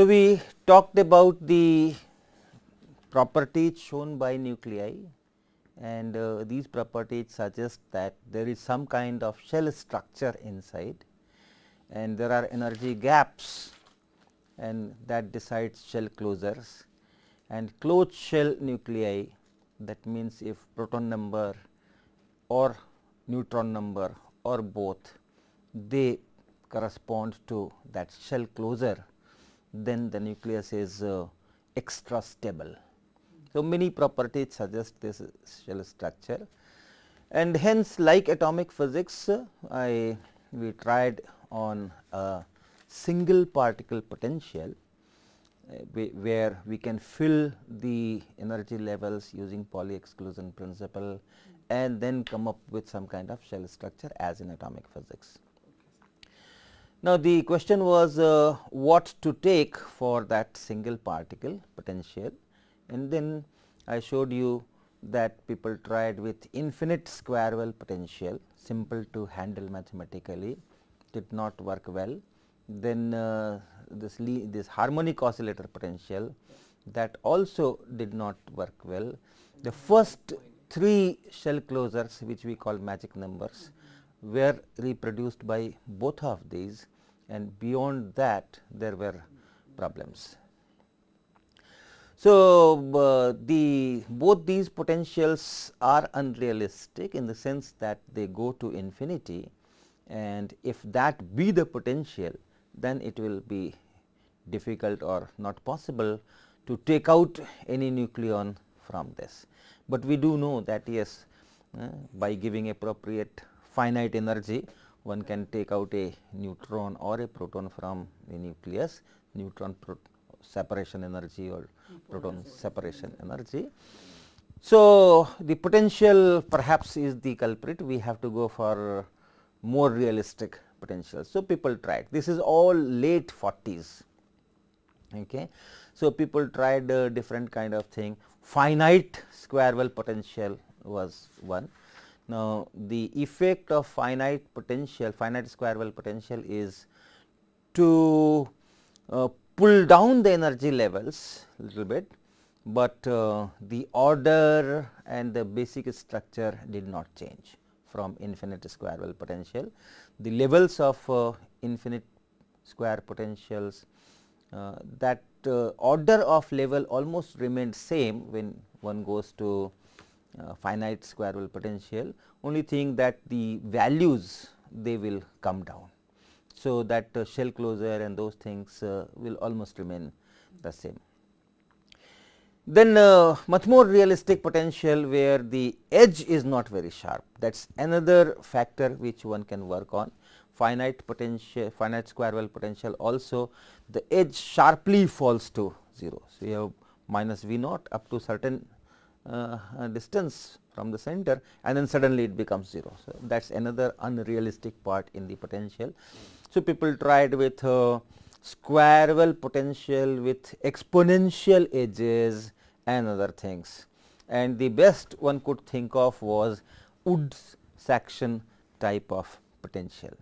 So, we talked about the properties shown by nuclei, and these properties suggest that there is some kind of shell structure inside, and there are energy gaps, and that decides shell closures. And closed shell nuclei, that means if proton number or neutron number or both, they correspond to that shell closure, then the nucleus is extra stable. So, many properties suggest this shell structure, and hence like atomic physics, we tried on a single particle potential, where we can fill the energy levels using Pauli exclusion principle and then come up with some kind of shell structure as in atomic physics. Now, the question was what to take for that single particle potential, and then I showed you that people tried with infinite square well potential, simple to handle mathematically, did not work well. Then this harmonic oscillator potential, that also did not work well. The first 3 shell closures, which we call magic numbers, were reproduced by both of these, and beyond that there were problems. So, both these potentials are unrealistic in the sense that they go to infinity, and if that be the potential, then it will be difficult or not possible to take out any nucleon from this. But we do know that yes, by giving appropriate finite energy, one can take out a neutron or a proton from the nucleus, neutron separation energy or proton separation energy. So, the potential perhaps is the culprit, we have to go for more realistic potential. So, people tried, this is all late 40s. Okay. So, people tried different kind of thing. Finite square well potential was one. Now, the effect of finite square well potential is to pull down the energy levels little bit, but the order and the basic structure did not change from infinite square well potential. The levels of infinite square potentials, that order of level almost remained same when one goes to finite square well potential, only thing that the values they will come down. So, that shell closure and those things will almost remain the same. Then much more realistic potential where the edge is not very sharp, that is another factor which one can work on. Finite potential, finite square well potential also, the edge sharply falls to 0. So, you have minus V naught up to certain distance from the center, and then suddenly it becomes 0. So, that is another unrealistic part in the potential. So, people tried with square well potential with exponential edges and other things, and the best one could think of was Wood's section type of potential.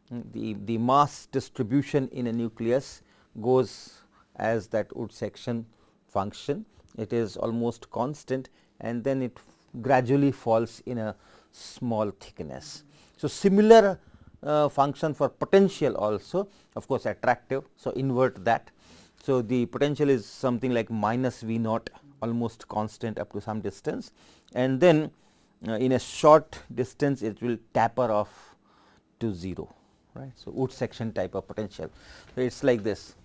The mass distribution in a nucleus goes as that Wood section function, it is almost constant, and then it gradually falls in a small thickness. So, similar function for potential also, of course, attractive. So, invert that. So, the potential is something like minus V naught, almost constant up to some distance, and then in a short distance it will taper off to 0, right. So, Wood section type of potential. So, it is like this.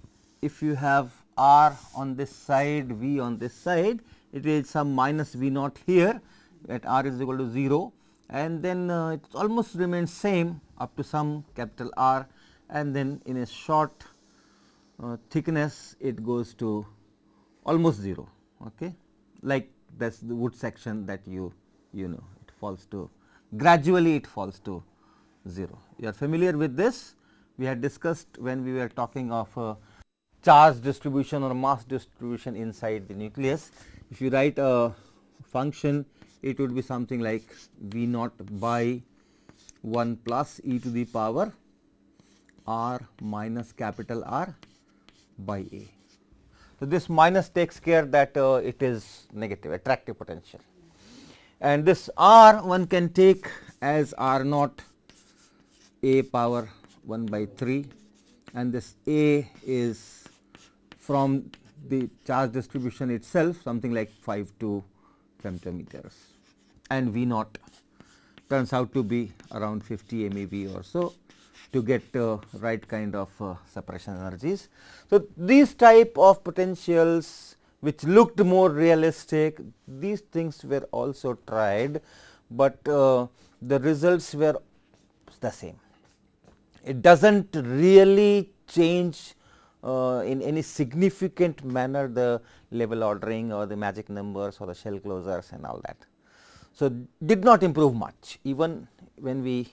If you have R on this side, V on this side, it is some minus V naught here at R is equal to 0, and then it almost remains same up to some capital R, and then in a short thickness it goes to almost 0, okay. Like that is the Wood section that you know, it falls to gradually, it falls to 0. You are familiar with this, we had discussed when we were talking of charge distribution or mass distribution inside the nucleus. If you write a function, it would be something like V naught by 1 plus e to the power r minus capital R by a. So, this minus takes care that it is negative, attractive potential, and this R one can take as R naught a power 1 by 3, and this A is from the charge distribution itself, something like 5 to femtometers, and V naught turns out to be around 50 MeV or so to get right kind of separation energies. So, these type of potentials which looked more realistic, these things were also tried, but the results were the same. It does not really change in any significant manner the level ordering or the magic numbers or the shell closures and all that. So, did not improve much even when we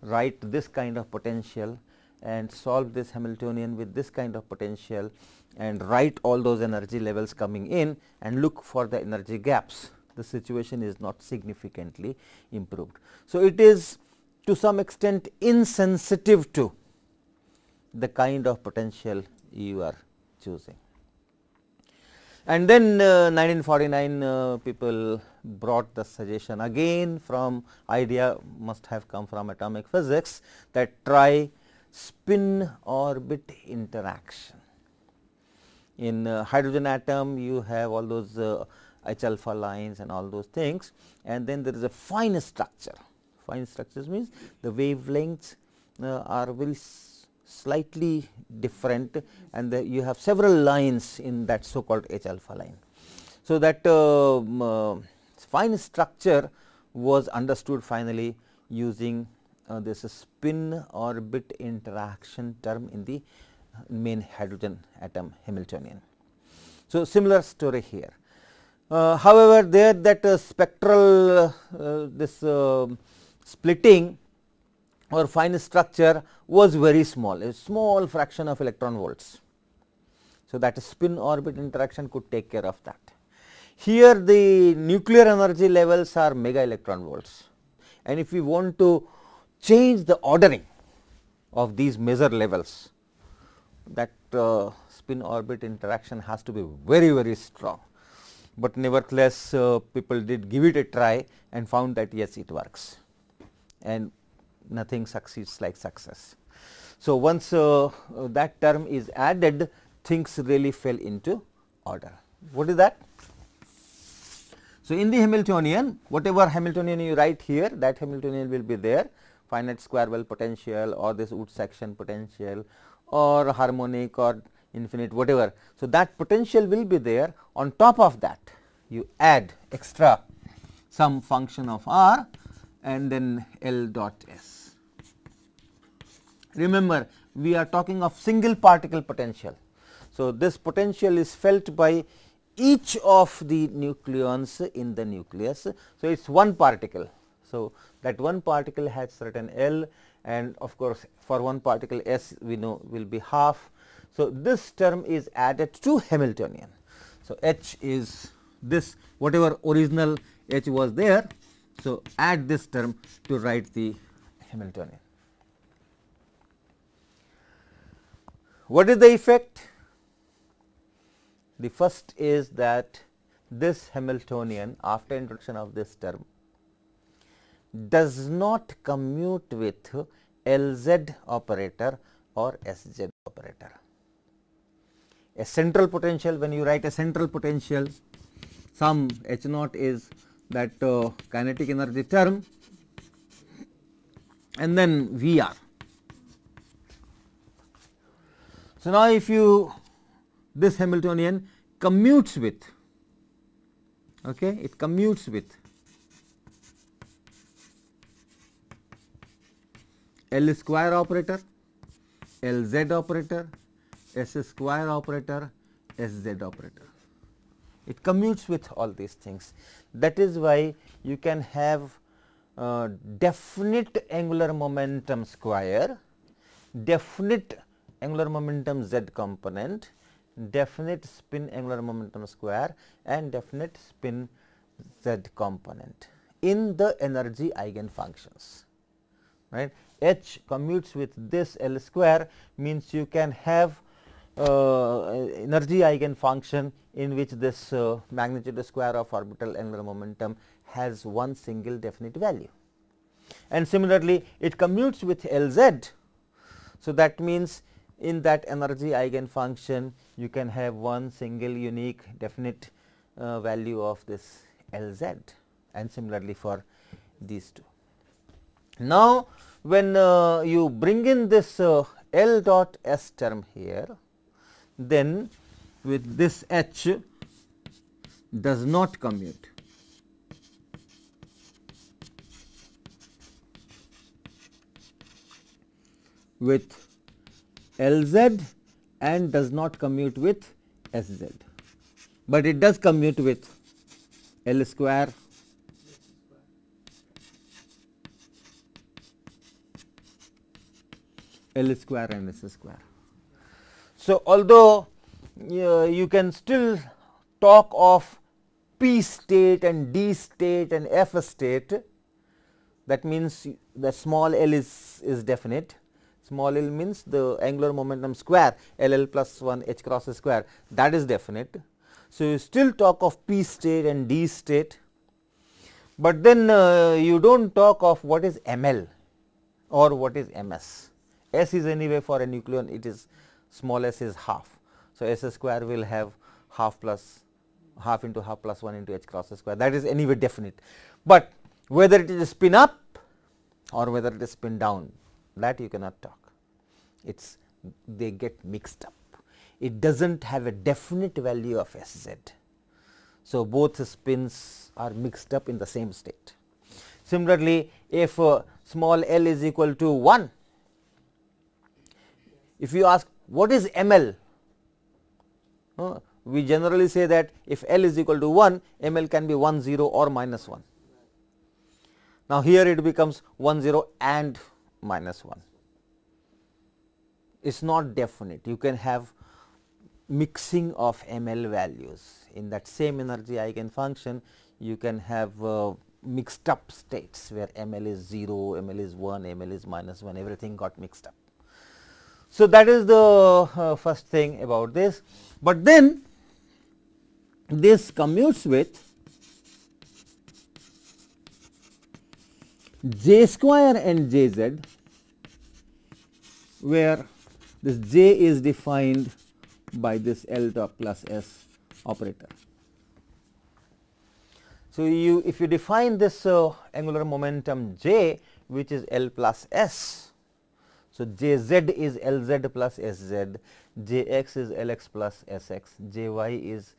write this kind of potential and solve this Hamiltonian with this kind of potential and write all those energy levels coming in and look for the energy gaps, the situation is not significantly improved. So, it is to some extent insensitive to the kind of potential you are choosing. And then 1949 people brought the suggestion again, from idea must have come from atomic physics, that try spin orbit interaction. In hydrogen atom you have all those H alpha lines and all those things, and then there is a fine structure. Fine structures means the wavelengths are very slightly different, and you have several lines in that so called H alpha line. So, that fine structure was understood finally using this spin orbit interaction term in the main hydrogen atom Hamiltonian. So, similar story here. However, there that spectral this splitting or fine structure was very small, a small fraction of electron volts. So, that spin orbit interaction could take care of that. Here the nuclear energy levels are mega electron volts, and if we want to change the ordering of these measure levels, that spin orbit interaction has to be very, very strong. But nevertheless, people did give it a try and found that yes, it works, and nothing succeeds like success. So, once that term is added, things really fell into order. What is that? So, in the Hamiltonian, whatever Hamiltonian you write here, that Hamiltonian will be there, finite square well potential or this Wood section potential or harmonic or infinite, whatever. So, that potential will be there. On top of that, you add extra some function of R and then L dot S. Remember, we are talking of single particle potential. So, this potential is felt by each of the nucleons in the nucleus. So, it is one particle. So, that one particle has certain L, and of course, for one particle S we know will be half. So, this term is added to Hamiltonian. So, H is this, whatever original H was there. So, add this term to write the Hamiltonian. What is the effect? The first is that this Hamiltonian, after introduction of this term, does not commute with Lz operator or Sz operator. A central potential, when you write a central potential, some H naught is that kinetic energy term, and then Vr. So, now if you this Hamiltonian commutes with, it commutes with L square operator, Lz operator, S square operator, Sz operator. It commutes with all these things. That is why you can have definite angular momentum square, definite angular momentum z component, definite spin angular momentum square and definite spin z component in the energy eigenfunctions, right. H commutes with this L square means you can have energy eigenfunction in which this magnitude square of orbital angular momentum has one single definite value. And similarly, it commutes with Lz. So, that means in that energy eigenfunction you can have one single unique definite value of this Lz, and similarly for these two. Now, when you bring in this L dot S term here, then with this H does not commute. With Lz and does not commute with Sz, but it does commute with L square and S square. So, although you can still talk of P state and D state and F state, that means the small l is definite. Small l means the angular momentum square L L plus 1 h cross square, that is definite. So, you still talk of P state and D state, but then you do not talk of what is ML or what is MS. S is anyway for a nucleon, it is small s is half. So, S square will have half into half plus 1 into h cross square, that is anyway definite. But whether it is spin up or whether it is spin down, that you cannot talk, they get mixed up. It does not have a definite value of Sz. So, both spins are mixed up in the same state. Similarly, if small l is equal to 1, if you ask what is ML, we generally say that if L is equal to 1, ML can be 1 0 or minus 1. Now, here it becomes 1 0 and minus 1. It is not definite, you can have mixing of ML values in that same energy eigenfunction. You can have mixed up states where ML is 0, ML is 1, ML is minus 1, everything got mixed up. So, that is the first thing about this, but then this commutes with J square and Jz, where this J is defined by this L dot plus S operator. So, if you define this angular momentum J, which is L plus S, so Jz is Lz plus Sz, Jx is Lx plus Sx, Jy is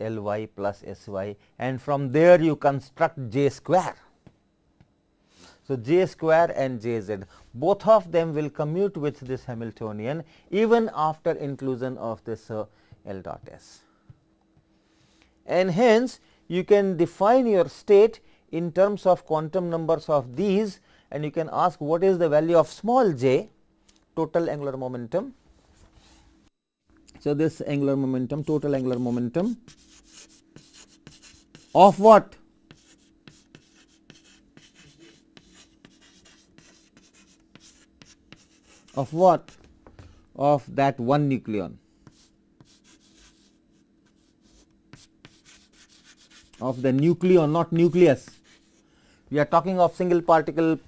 Ly plus Sy, and from there you construct J square. So, J square and Jz, both of them will commute with this Hamiltonian even after inclusion of this L dot S. And hence, you can define your state in terms of quantum numbers of these, and you can ask what is the value of small j, total angular momentum. So, this angular momentum, total angular momentum of what? Of what? Of that one nucleon, of the nucleon, not nucleus. We are talking of single particle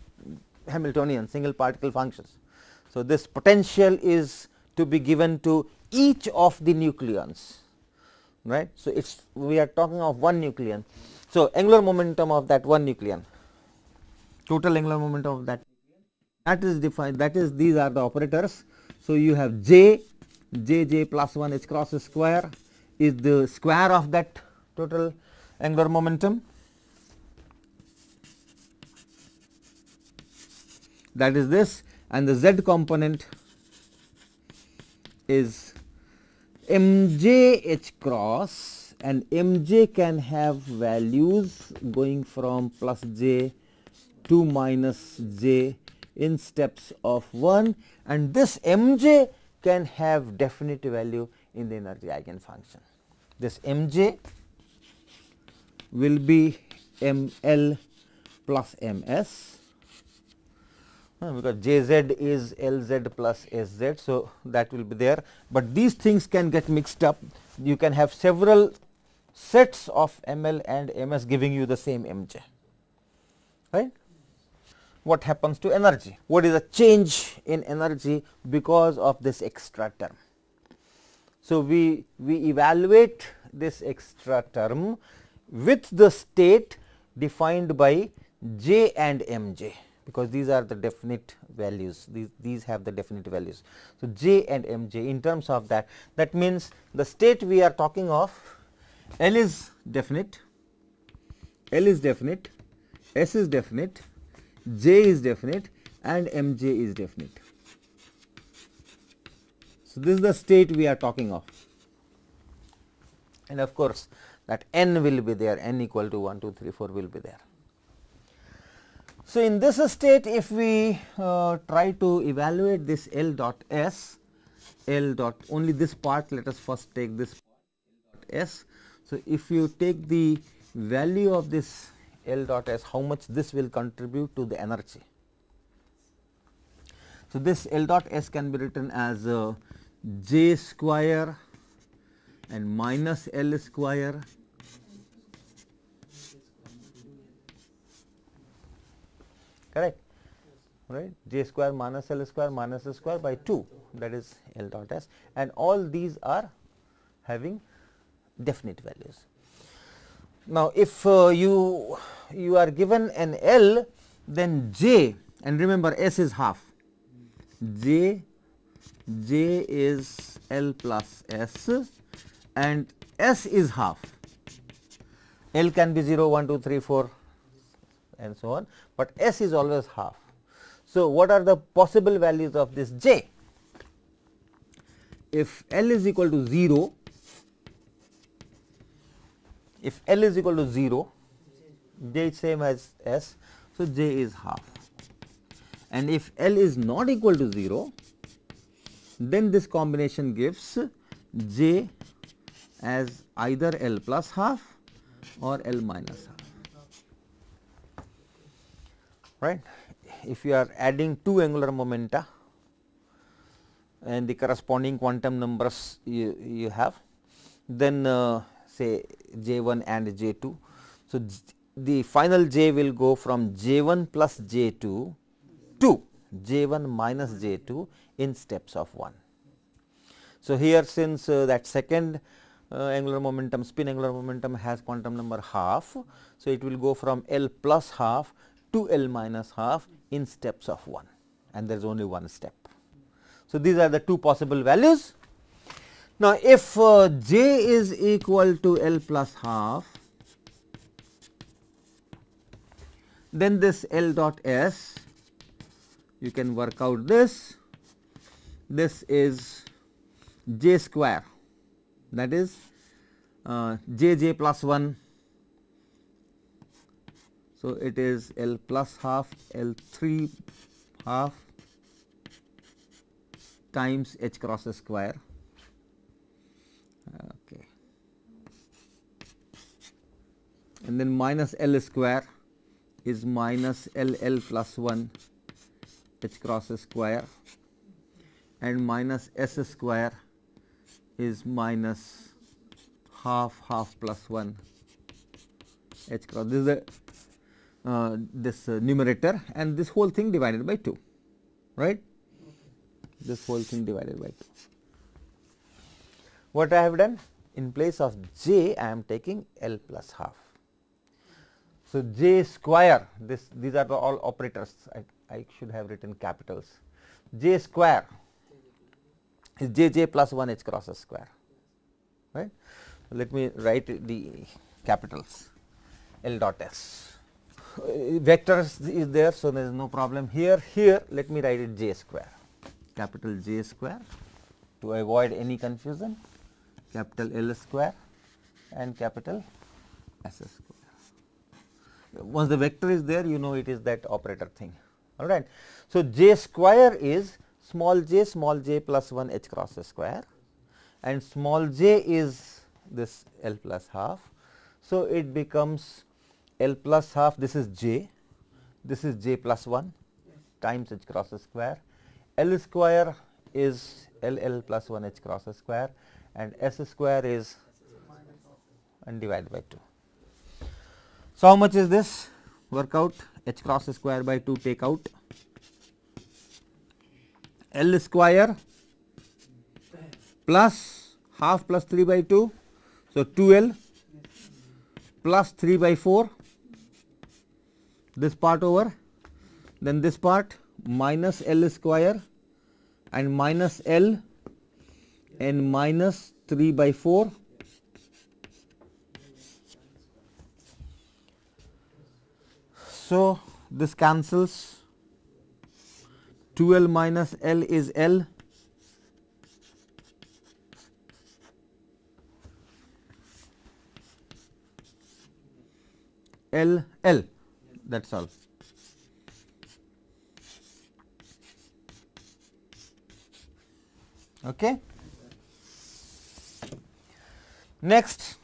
Hamiltonian, single particle functions. So, this potential is to be given to each of the nucleons, right. So, we are talking of one nucleon. So, angular momentum of that one nucleon, total angular momentum of that is defined, that is, these are the operators. So, you have j plus 1 h cross square is the square of that total angular momentum, that is this, and the z component is mj h cross, and mj can have values going from plus j to minus j in steps of 1, and this mj can have definite value in the energy eigenfunction. This mj will be ml plus ms, because Jz is Lz plus Sz. So, that will be there, but these things can get mixed up. You can have several sets of ML and MS giving you the same Mj, right. What happens to energy? What is the change in energy because of this extra term? So, we evaluate this extra term with the state defined by J and Mj, because these are the definite values, these have the definite values. So, J and Mj, in terms of that, that means the state we are talking of, L is definite, L is definite, S is definite, J is definite and Mj is definite. So, this is the state we are talking of, and of course, that n will be there, n equal to 1, 2, 3, 4 will be there. So, in this state, if we try to evaluate this L dot S, L dot only this part, let us first take this part L dot S. So, if you take the value of this L dot S, how much this will contribute to the energy. So, this L dot S can be written as J square and minus L square correct, right, J square minus L square by 2, that is L dot S, and all these are having definite values. Now, if you are given an L, then J, and remember S is half, J is L plus S and S is half. L can be 0, 1, 2, 3, 4 and so on, but S is always half. So, what are the possible values of this J? If L is equal to 0, if L is equal to 0, J is same as S, so J is half, and if L is not equal to 0, then this combination gives J as either L plus half or L minus half, right. If you are adding two angular momenta and the corresponding quantum numbers you have, then say J1 and J2. So, the final J will go from J1 plus J2 to J1 minus J2 in steps of 1. So, here since that second angular momentum, spin angular momentum has quantum number half. So, it will go from L plus half to L minus half in steps of 1, and there is only one step. So, these are the two possible values. Now, if J is equal to L plus half, then this L dot S, you can work out this, this is J square, that is J plus 1. So, it is L plus half L 3 half times H cross square. Okay. And then minus L square is minus L plus 1 H cross square, and minus S square is minus half plus 1 H cross. This is the numerator, and this whole thing divided by 2, right. This whole thing divided by 2. What I have done, in place of J I am taking L plus half. So, J square, these are the all operators, I should have written capitals. J square is J plus 1 H cross square, right. Let me write the capitals. L dot S. Vectors is there, so there is no problem here. Here let me write it J square, capital J square to avoid any confusion, capital L square and capital S square. Once the vector is there, you know it is that operator thing, all right. So, J square is small j plus 1 H cross square, and small j is this L plus half. So, it becomes L plus half, this is j plus 1 times h cross square. L square is L plus 1 h cross square, and S square is and divide by 2. So, how much is this? Work out h cross square by 2, take out L square plus half plus 3 by 2. So, 2L plus 3 by 4, this part over, then this part minus L square and minus L and minus 3 by 4. So, this cancels, 2L minus L is L, L, L, that is all. Okay. Next,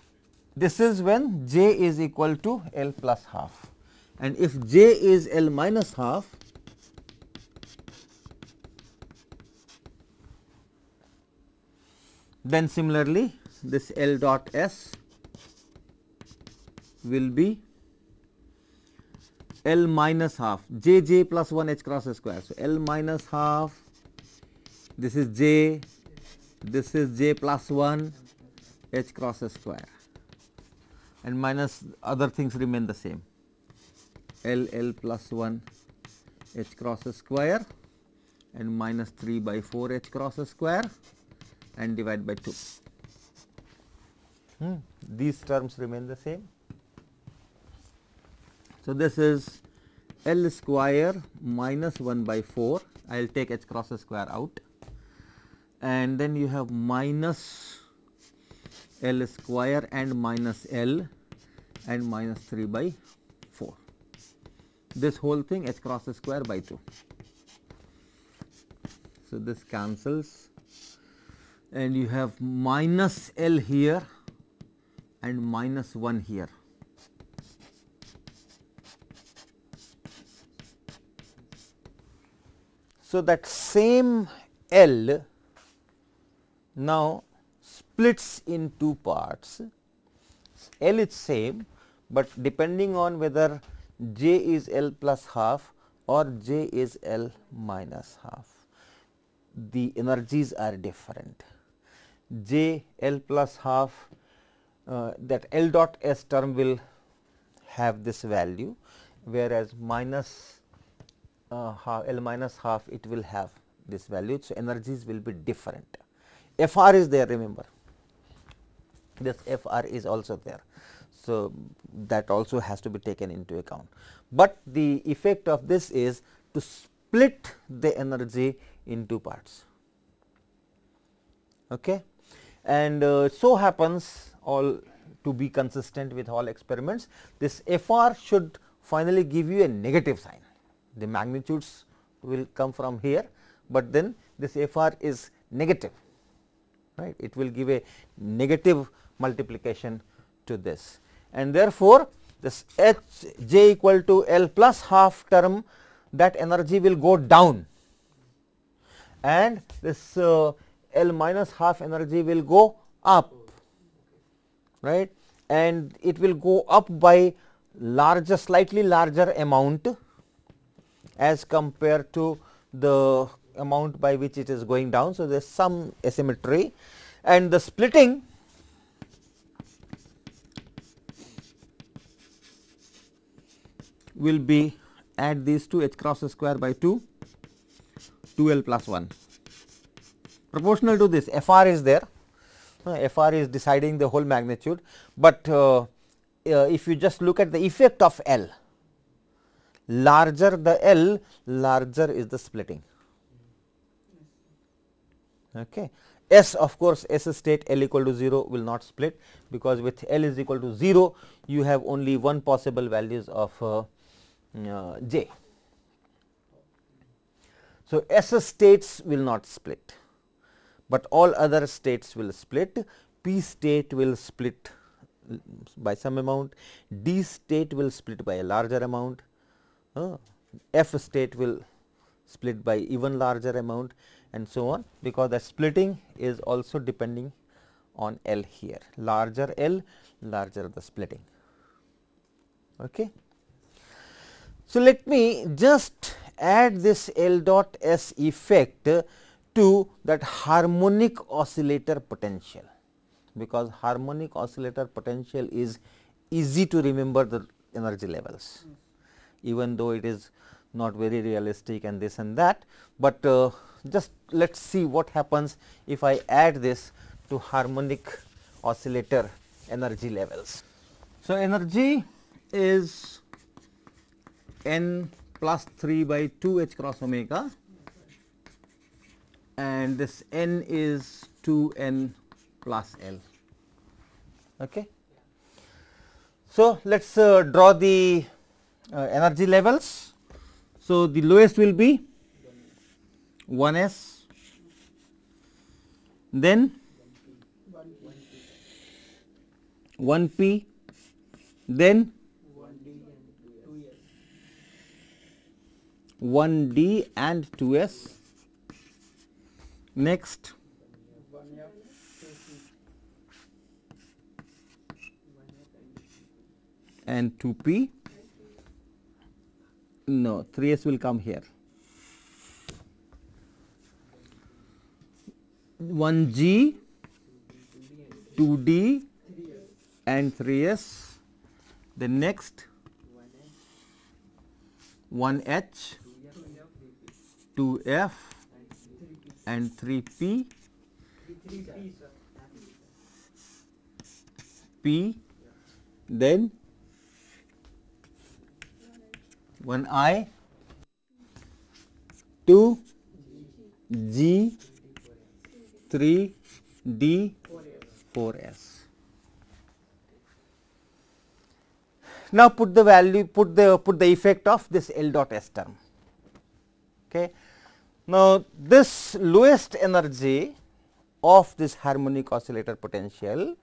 this is when J is equal to L plus half, and if J is L minus half, then similarly this L dot S will be L minus half, J J plus 1 h cross square. So, L minus half, this is J, this is J plus 1 h cross square, and minus other things remain the same, L plus 1 h cross square and minus 3 by 4 h cross square and divide by 2. These terms remain the same. So, this is L square minus 1 by 4, I will take h cross square out, and then you have minus L square and minus L and minus 3 by 4, this whole thing h cross square by 2. So, this cancels, and you have minus L here and minus 1 here. So, that same L now splits in two parts. L is same, but depending on whether J is L plus half or J is L minus half, the energies are different. J L plus half, that L dot S term will have this value, whereas minus L minus half, it will have this value. So, energies will be different. Fr is there, remember, this Fr is also there. So, that also has to be taken into account, but the effect of this is to split the energy in two parts. Okay. And so happens, all to be consistent with all experiments, this Fr should finally give you a negative sign. The magnitudes will come from here, but then this Fr is negative, right. It will give a negative multiplication to this, and therefore, this H J equal to L plus half term, that energy will go down, and this L minus half energy will go up, right, and it will go up by larger, slightly larger amount as compared to the amount by which it is going down. So, there is some asymmetry, and the splitting will be, add these two, h cross square by 2, 2L plus 1, proportional to this. Fr is there, Fr is deciding the whole magnitude, but if you just look at the effect of L, larger the L, larger is the splitting. Okay. S, of course, S state L equal to 0 will not split, because with L is equal to 0, you have only one possible values of J. So, S states will not split, but all other states will split. P state will split by some amount, D state will split by a larger amount, F state will split by even larger amount and so on, because the splitting is also depending on L here. Larger L, larger the splitting. Okay. So, let me just add this L dot S effect to that harmonic oscillator potential, because harmonic oscillator potential is easy to remember the energy levels, even though it is not very realistic and this and that, but just let us see what happens if I add this to harmonic oscillator energy levels. So, energy is n plus 3 by 2 h cross omega, and this n is 2 n plus L. Okay. So, let us draw the energy levels. So, the lowest will be 1 s, then 1 p, then 1 d and 2 s, next 2 p, no 3 s will come here, 1 g, 2 d and 3 s, the next 1 h, 2 f and 3 p, then 1 I, 2 G, 3 D, 4 S. Now, put the value, put the effect of this L dot S term. Okay. Now, this lowest energy of this harmonic oscillator potential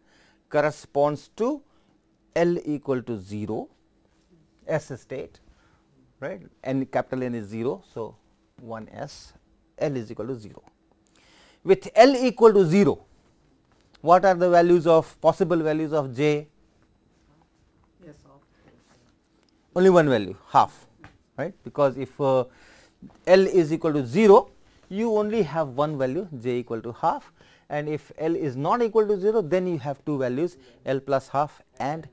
corresponds to L equal to 0, S state, right, and capital N is 0. So, 1 S, L is equal to 0. With L equal to 0, what are the values of possible values of J? Only one value, half, right, because if L is equal to 0, you only have one value, J equal to half, and if L is not equal to 0, then you have two values, L plus half and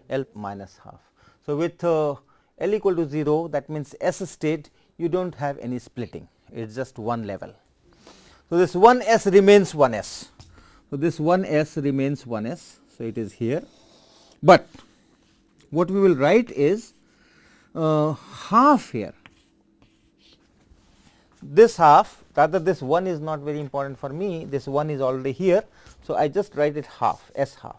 L minus half. So, with L equal to 0, that means S state you do not have any splitting, it is just one level. So, this 1 S remains 1 S. So, this 1 S remains 1 S. So, it is here, but what we will write is half here. This half, rather this 1 is not very important for me, this 1 is already here. So, I just write it half, S half.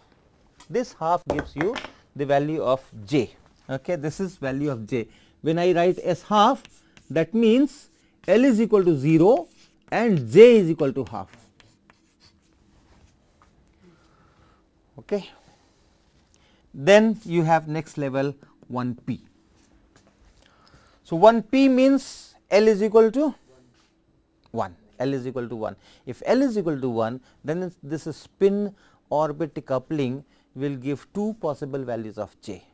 This half gives you the value of J. Okay, this is value of J. When I write S half, that means L is equal to 0 and J is equal to half. Okay. Then you have next level 1 P. So, 1 P means L is equal to 1, L is equal to 1. If L is equal to 1, then this spin orbit coupling will give two possible values of J.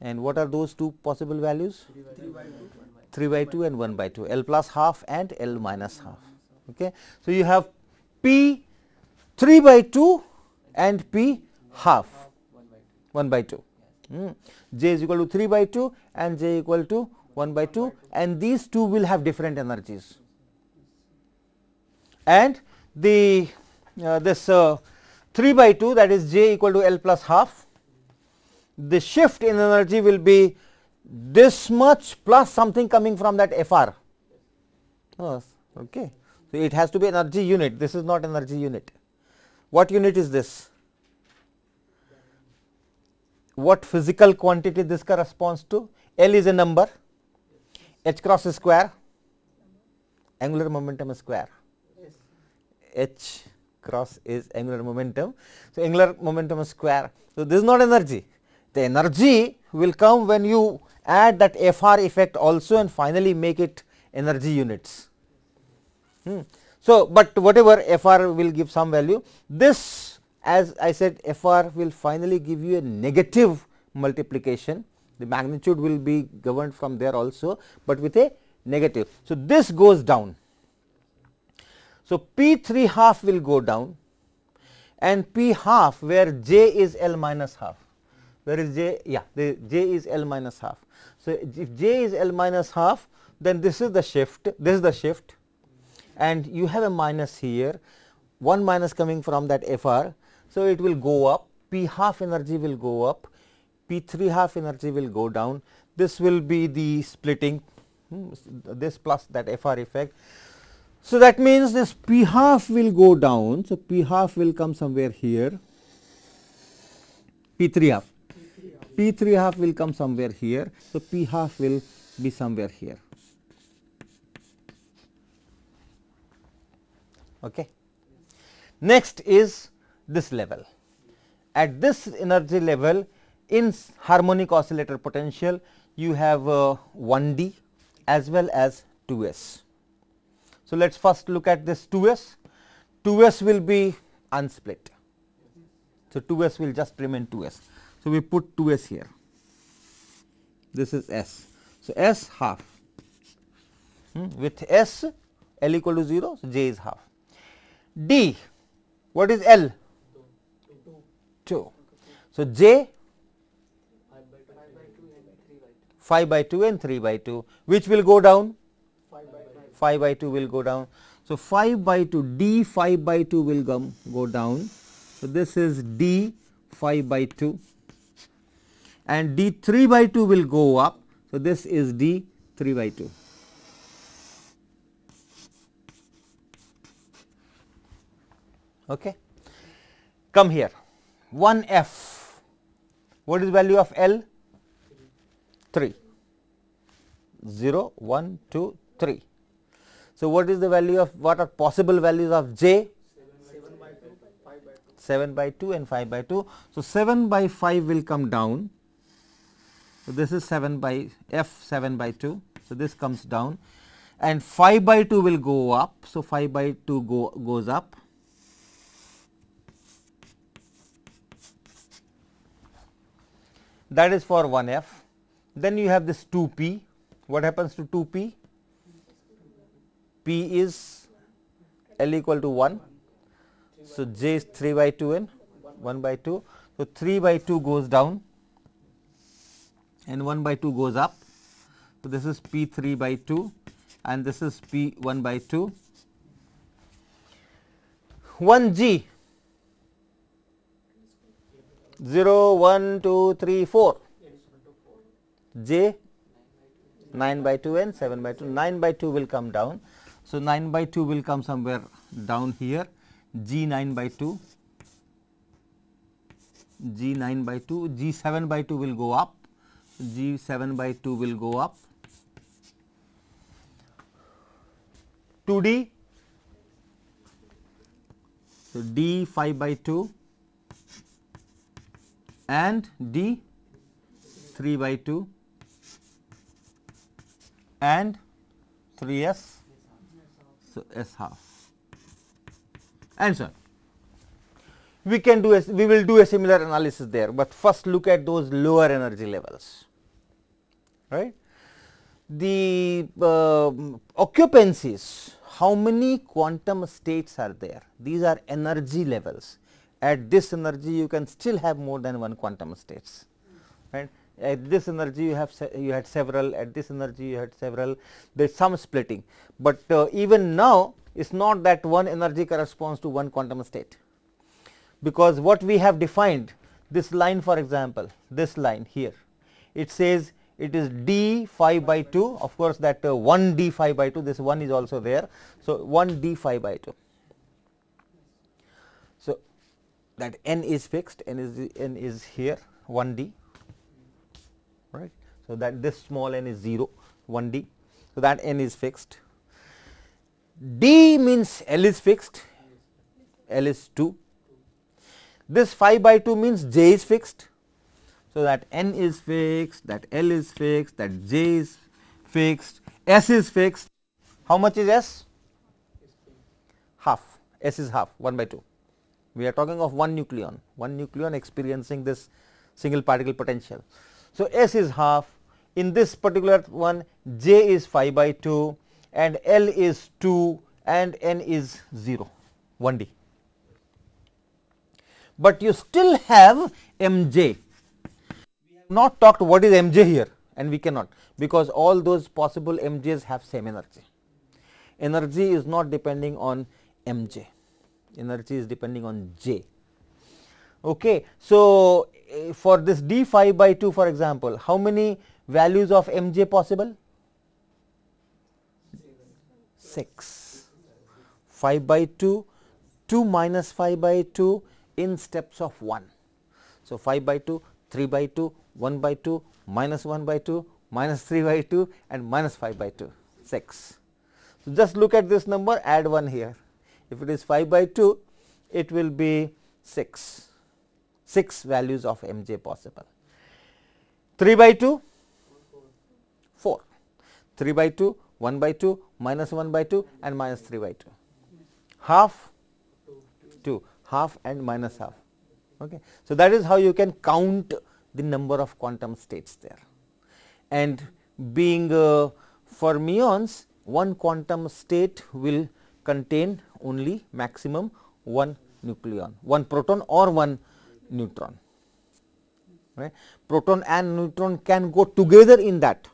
And what are those two possible values? 3 by 2 and 1 by 2, L plus half and L minus half. Okay. So, you have P 3 by 2 and P half 1 by 2. J is equal to 3 by 2 and J equal to 1 by 2, and these two will have different energies. And the this 3 by 2, that is J equal to L plus half, the shift in energy will be this much plus something coming from that FR. Okay. So, it has to be energy unit, this is not energy unit. What unit is this? What physical quantity this corresponds to? L is a number, h cross is square, angular momentum square. H cross is angular momentum. So, angular momentum square. So, this is not energy. The energy will come when you add that FR effect also and finally make it energy units. So, but whatever Fr will give some value, this, as I said, Fr will finally give you a negative multiplication. The magnitude will be governed from there also, but with a negative. So, this goes down. So, P 3 half will go down, and P half, where J is L minus half. Where is J? Yeah, the J is L minus half. So, if J is L minus half, then this is the shift, this is the shift, and you have a minus here, one minus coming from that Fr. So, it will go up, P half energy will go up, P 3 half energy will go down. This will be the splitting, this plus that Fr effect. So, that means this P half will go down. So, P half will come somewhere here, P 3 half. P 3 half will come somewhere here. So, P half will be somewhere here. Okay. Next is this level. At this energy level, in harmonic oscillator potential, you have 1D as well as 2S. So, let us first look at this 2S. 2S will be unsplit. So, 2S will just remain 2S. So, we put 2S here, this is S. So, S half, with S L equal to 0, so J is half. D, what is L? 2. So, J 5 by 2 and 3 by 2, which will go down? 5 by 2 will go down. So, 5 by 2, D 5 by 2 will go down. So, this is D 5 by 2, and D 3 by 2 will go up. So, this is D 3 by 2. Okay. Come here, 1 F, what is value of L? 3, 0, 1, 2, 3. So, what is the value of, what are possible values of J? 7 by 2 and 5 by 2. So, 7 by 5 will come down. So, this is 7 by F 7 by 2. So, this comes down, and 5 by 2 will go up. So, 5 by 2 goes up. That is for 1 F. Then you have this 2 P. What happens to 2 P? P is L equal to 1. So, J is 3 by 2 and 1 by 2. So, 3 by 2 goes down and 1 by 2 goes up. So, this is P 3 by 2 and this is P 1 by 2. 1 G, 0, 1, 2, 3, 4. J 9 by 2 and 7 by 2. 9 by 2 will come down. So, 9 by 2 will come somewhere down here. G 9 by 2, G 9 by 2, G 7 by 2 will go up, G 7 by 2 will go up. 2D, so D 5 by 2 and D 3 by 2 and 3S, so S half. And so on. We can do we will do a similar analysis there, but first look at those lower energy levels, right. The occupancies, how many quantum states are there? These are energy levels. At this energy you can still have more than one quantum states, right. At this energy you had several, at this energy you had several, there is some splitting, but even now it is not that one energy corresponds to one quantum state, because what we have defined, this line for example, this line here, it says it is d phi by 2, of course that 1 d phi by 2, this 1 is also there. So, 1 d phi by 2. So, that n is fixed, n is here 1 d, right. So, that this small n is 0, 1 d. So, that n is fixed. D means L is fixed, L is 2. This phi by 2 means J is fixed. So, that n is fixed, that L is fixed, that J is fixed, S is fixed. How much is S? Half. S is half, 1 by 2. We are talking of one nucleon experiencing this single particle potential. So, S is half. In this particular one, J is 5 by 2 and L is 2 and N is 0, 1D. But you still have Mj. We have not talked what is Mj here, and we cannot, because all those possible Mj's have same energy. Energy is not depending on Mj, energy is depending on J. Okay. So, for this d 5 by 2, for example, how many values of Mj possible? 6. 5 by 2, 2 minus 5 by 2 in steps of 1. So, 5 by 2, 3 by 2, 1 by 2, minus 1 by 2, minus 3 by 2 and minus 5 by 2, 6. So, just look at this number, add 1 here. If it is 5 by 2, it will be 6, 6 values of Mj possible. 3 by 2, 4, 3 by 2, 1 by 2, minus 1 by 2 and minus 3 by 2. Half, 2, half and minus half. Okay. So, that is how you can count the number of quantum states there. And being fermions, one quantum state will contain only maximum one nucleon, one proton or one neutron. Right. Proton and neutron can go together in that,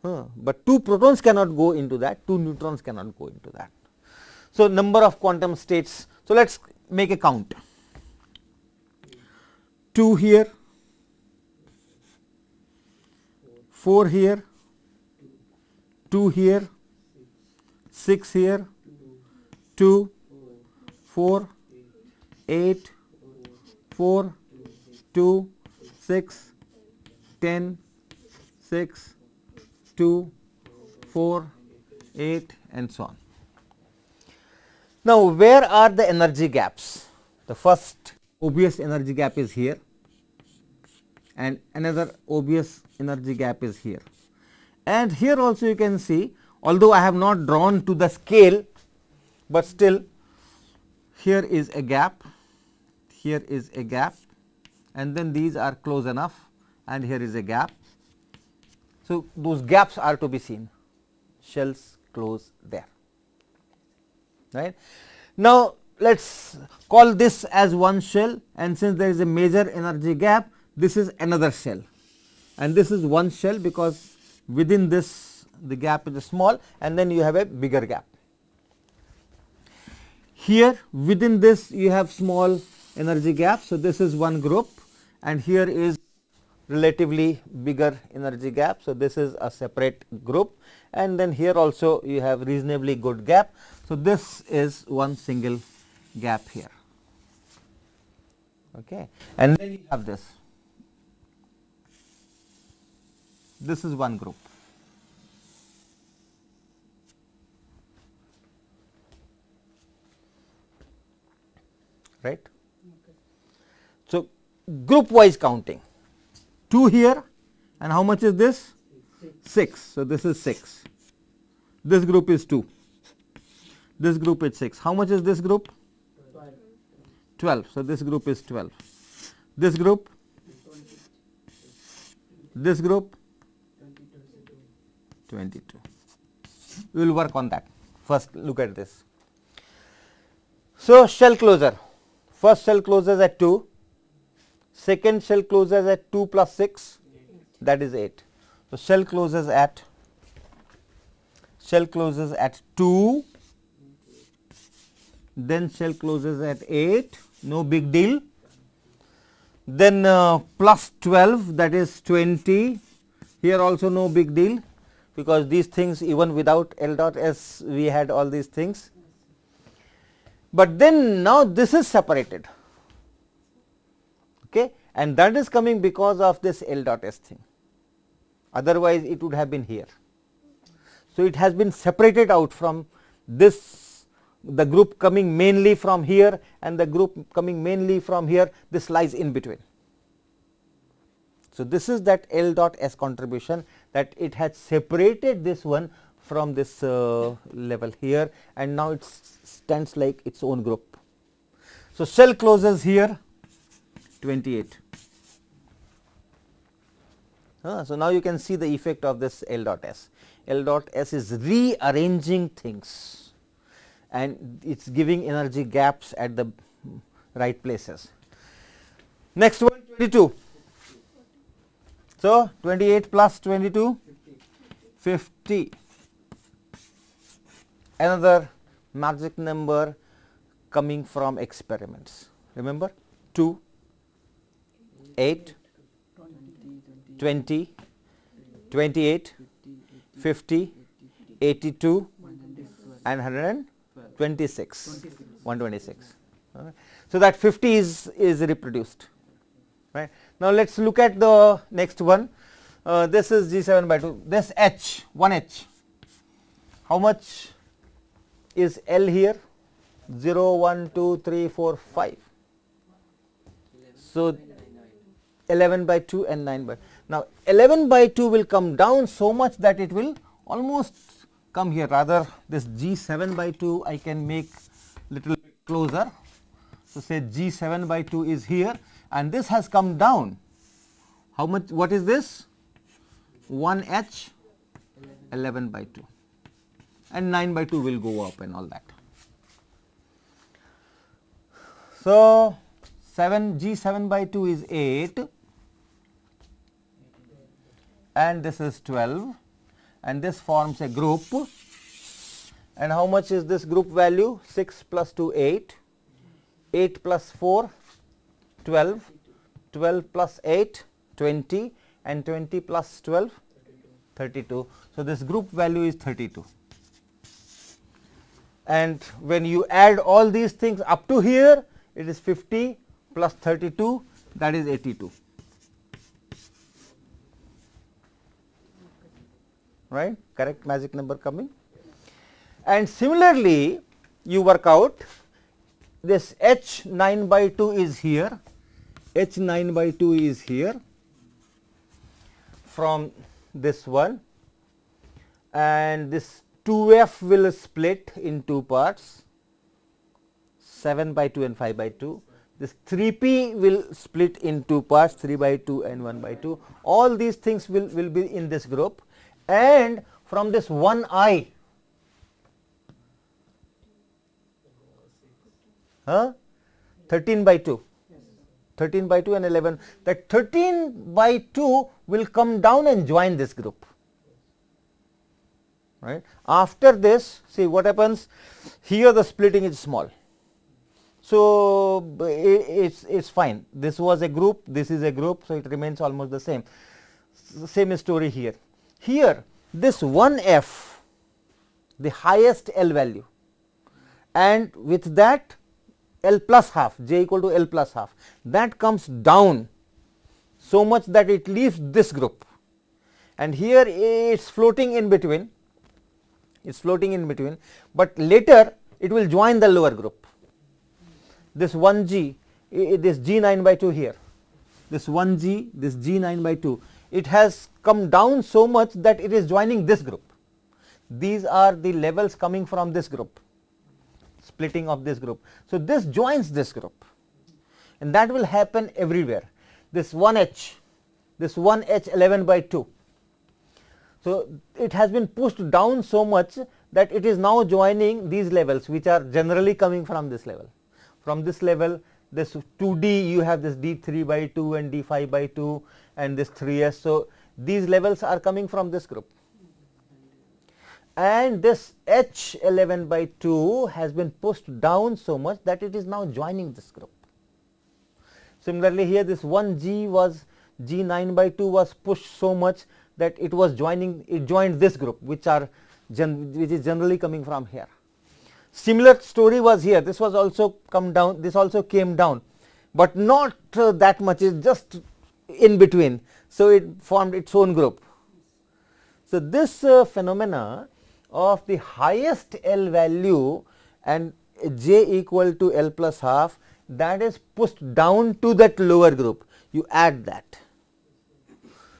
but two protons cannot go into that, two neutrons cannot go into that. So, number of quantum states. So, let us make a count. 2 here, 4 here, 2 here, 6 here, 2, 4, 8, 4, 2, 6, 10, 6, 2, 4, 8 and so on. Now, where are the energy gaps? The first obvious energy gap is here and another obvious energy gap is here. And here also you can see, although I have not drawn to the scale, but still here is a gap, here is a gap and then these are close enough and here is a gap. So, those gaps are to be seen, shells close there. Right. Now, let us call this as one shell, and since there is a major energy gap, this is another shell and this is one shell, because within this the gap is small and then you have a bigger gap. Here within this you have small energy gap. So, this is one group and here is relatively bigger energy gap. So, this is a separate group and then here also you have reasonably good gap. So, this is one single gap here, okay. And then you have this is one group. Right. Okay. So, group wise counting, 2 here and how much is this? 6. So, this is 6, this group is 2, this group is 6. How much is this group? 12. So, this group is 12, this group, this group 22. We will work on that. First look at this. So, shell closure, first shell closes at 2, second shell closes at 2 plus 6, that is 8. So, shell closes at 2, then shell closes at 8, no big deal. Then plus 12, that is 20, here also no big deal, because these things even without L dot S we had all these things. But then now this is separated, okay, and that is coming because of this L dot S thing, otherwise it would have been here. So, it has been separated out from this, the group coming mainly from here and the group coming mainly from here, this lies in between. So, this is that L dot S contribution, that it has separated this one from this level here, and now it stands like its own group. So, shell closes here 28. So, now you can see the effect of this L dot S. L dot S is rearranging things and it is giving energy gaps at the right places. Next one, 22. So, 28 plus 22, 50. Another magic number coming from experiments. Remember 2, 8, 20, 28, 50, 82 and 126. 126. Okay. So, that 50 is reproduced. Right. Now, let us look at the next one. This is G7 by 2. This H, 1 H. How much is L here? 0, 1, 2, 3, 4, 5. So, 11 by 2 and 9 by. Now, 11 by 2 will come down so much that it will almost come here. Rather, this G7 by 2 I can make little bit closer. So, say G7 by 2 is here and this has come down. How much? What is this? 1 H, 11 by 2 and 9 by 2 will go up and all that. So, G7 by 2 is 8 and this is 12 and this forms a group, and how much is this group value? 6 plus 2, 8, 8 plus 4, 12, 12 plus 8, 20 and 20 plus 12, 32. So, this group value is 32. And when you add all these things up to here, it is 50 plus 32, that is 82. Right, correct magic number coming. And similarly, you work out this H 9 by 2 is here, H 9 by 2 is here from this one, and this 2F will split in two parts, 7 by 2 and 5 by 2. This 3P will split in two parts, 3 by 2 and 1 by 2. All these things will be in this group, and from this 1I, 13 by 2, 13 by 2 and 11, that 13 by 2 will come down and join this group. Right. After this, see what happens here, the splitting is small. So, it's fine. This was a group, this is a group, so it remains almost the same. Same story here. Here, this 1F, the highest L value, and with that L plus half, J equal to L plus half, that comes down so much that it leaves this group, and here it's floating in between. It's floating in between, but later it will join the lower group. This 1G, this G9 by 2 here, this 1G, this G9 by 2, it has come down so much that it is joining this group. These are the levels coming from this group, splitting of this group. So, this joins this group, and that will happen everywhere. This 1H, this 1H 11 by 2. So, it has been pushed down so much that it is now joining these levels, which are generally coming from this level. From this level, this 2D, you have this D3 by 2 and D5 by 2 and this 3S. So, these levels are coming from this group, and this H 11 by 2 has been pushed down so much that it is now joining this group. Similarly, here this 1G was G9 by 2 was pushed so much that it was joining, it joined this group, which is generally coming from here. Similar story was here. This was also come down, this also came down, but not that much, is just in between. So, it formed its own group. So, this phenomena of the highest L value and J equal to L plus half, that is pushed down to that lower group, you add that.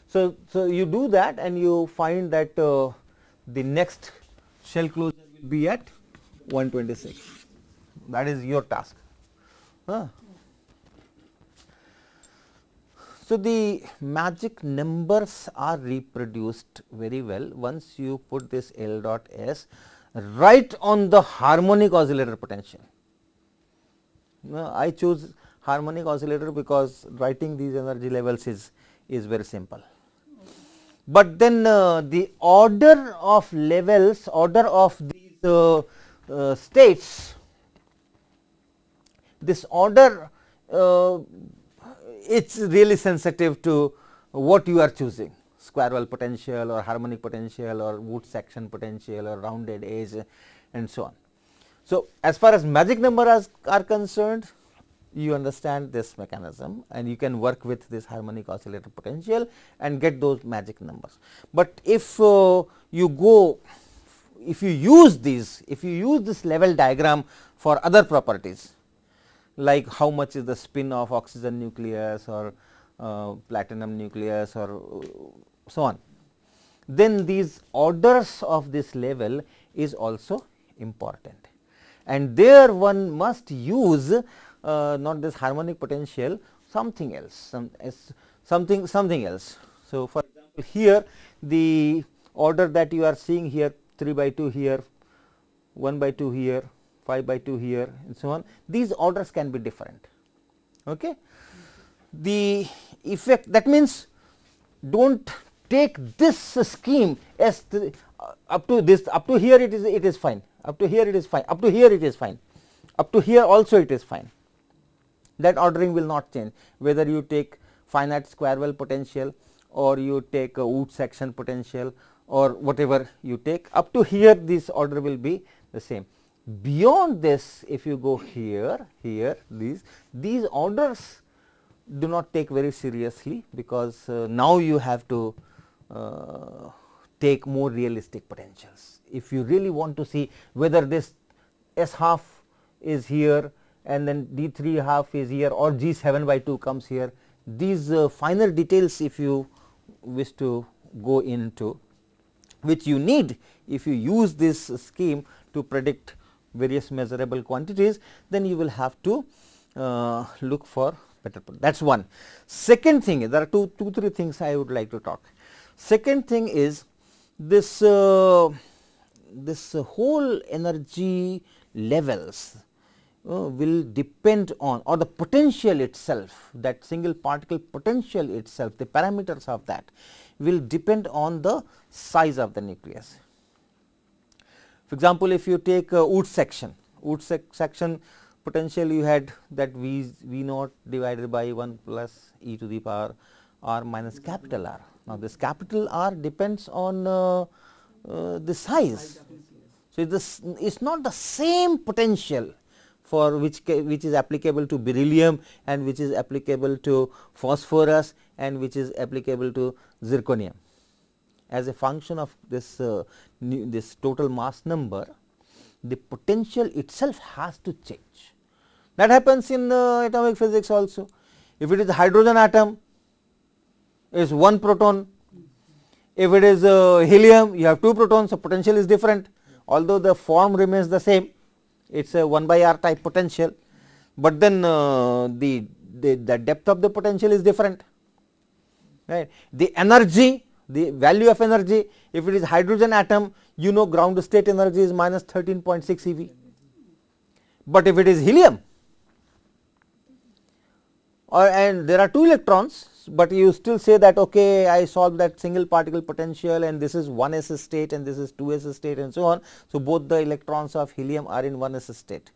So, you do that and you find that the next shell closure will be at 126. That is your task. So, the magic numbers are reproduced very well once you put this L dot S right on the harmonic oscillator potential. I choose harmonic oscillator because writing these energy levels is very simple. But then the order of levels, order of these states, this order it's really sensitive to what you are choosing, square well potential or harmonic potential or Wood section potential or rounded edge and so on. So, as far as magic numbers are concerned, you understand this mechanism and you can work with this harmonic oscillator potential and get those magic numbers. But if you go, if you use this level diagram for other properties, like how much is the spin of oxygen nucleus or platinum nucleus or so on, then these orders of this level is also important. And there one must use not this harmonic potential, something else, something else. So, for example, here the order that you are seeing here 3 by 2 here, 1 by 2 here, 5 by 2 here and so on, these orders can be different. Okay. The effect, that means do not take this scheme as up to this, up to here it is fine, up to here it is fine, up to here it is fine, up to here also it is fine. That ordering will not change, whether you take finite square well potential or you take a Wood section potential or whatever you take, up to here this order will be the same. Beyond this, if you go here, these orders do not take very seriously, because now you have to take more realistic potentials. If you really want to see whether this S half is here and then D3 half is here or G7 by 2 comes here, these finer details if you wish to go into, which you need if you use this scheme to predict various measurable quantities, then you will have to look for better. That is one. Second thing is, there are two, three things I would like to talk. Second thing is this this whole energy levels will depend on, or the potential itself, that single particle potential itself, the parameters of that will depend on the size of the nucleus. For example, if you take Wood section, section potential, you had that V naught divided by 1 plus e to the power r minus capital R. Now, this capital R depends on the size. So, this is not the same potential for which is applicable to beryllium and which is applicable to phosphorus and which is applicable to zirconium. As a function of this this total mass number, the potential itself has to change. That happens in atomic physics also. If it is a hydrogen atom, it is 1 proton. If it is helium, you have 2 protons, so potential is different, although the form remains the same. It is a 1 by r type potential, but then the depth of the potential is different, right. The energy, the value of energy, if it is hydrogen atom, you know ground state energy is minus 13.6 eV, but if it is helium, and there are 2 electrons, but you still say that okay, I solved that single particle potential and this is 1s state and this is 2s state and so on. So, both the electrons of helium are in 1s state,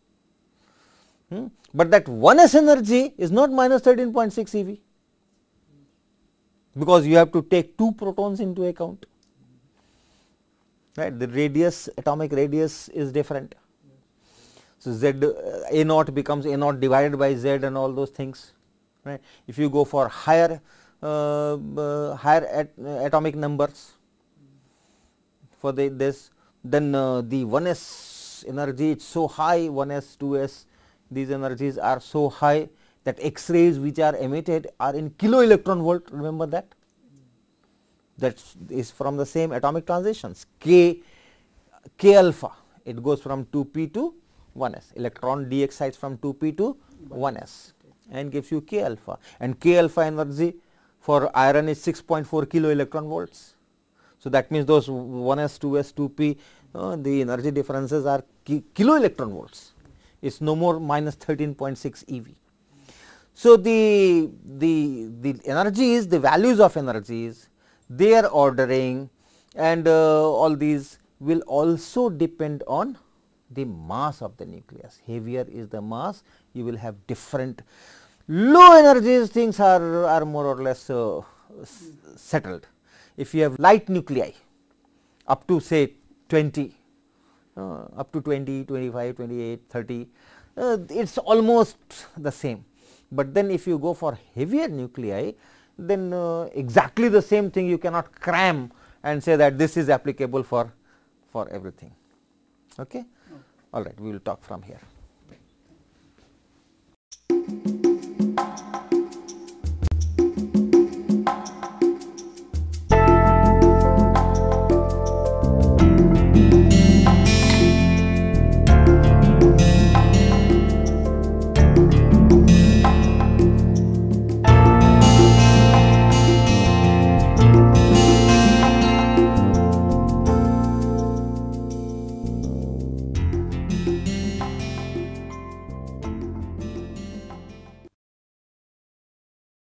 but that 1s energy is not minus 13.6 eV, because you have to take 2 protons into account, right. The radius, atomic radius is different. So, Z A naught becomes A naught divided by Z and all those things, right. If you go for higher atomic numbers for this, then the 1s energy is so high, 1s, 2s, these energies are so high that X rays which are emitted are in kilo electron volt, remember that. that is from the same atomic transitions k alpha, it goes from 2p to 1s, electron d excites from 2p to 1s and gives you k alpha, and k alpha energy for iron is 6.4 kilo electron volts. So, that means those 1s, 2s, 2p the energy differences are kilo electron volts, it is no more minus 13.6 eV. So, the energies, the values of energies, their ordering and all these will also depend on the mass of the nucleus. Heavier is the mass, you will have different. Low energies things are more or less settled. If you have light nuclei up to say 20, up to 20, 25, 28, 30, it is almost the same. But then if you go for heavier nuclei, then exactly the same thing you cannot cram and say that this is applicable for everything. Okay? All right, we will talk from here.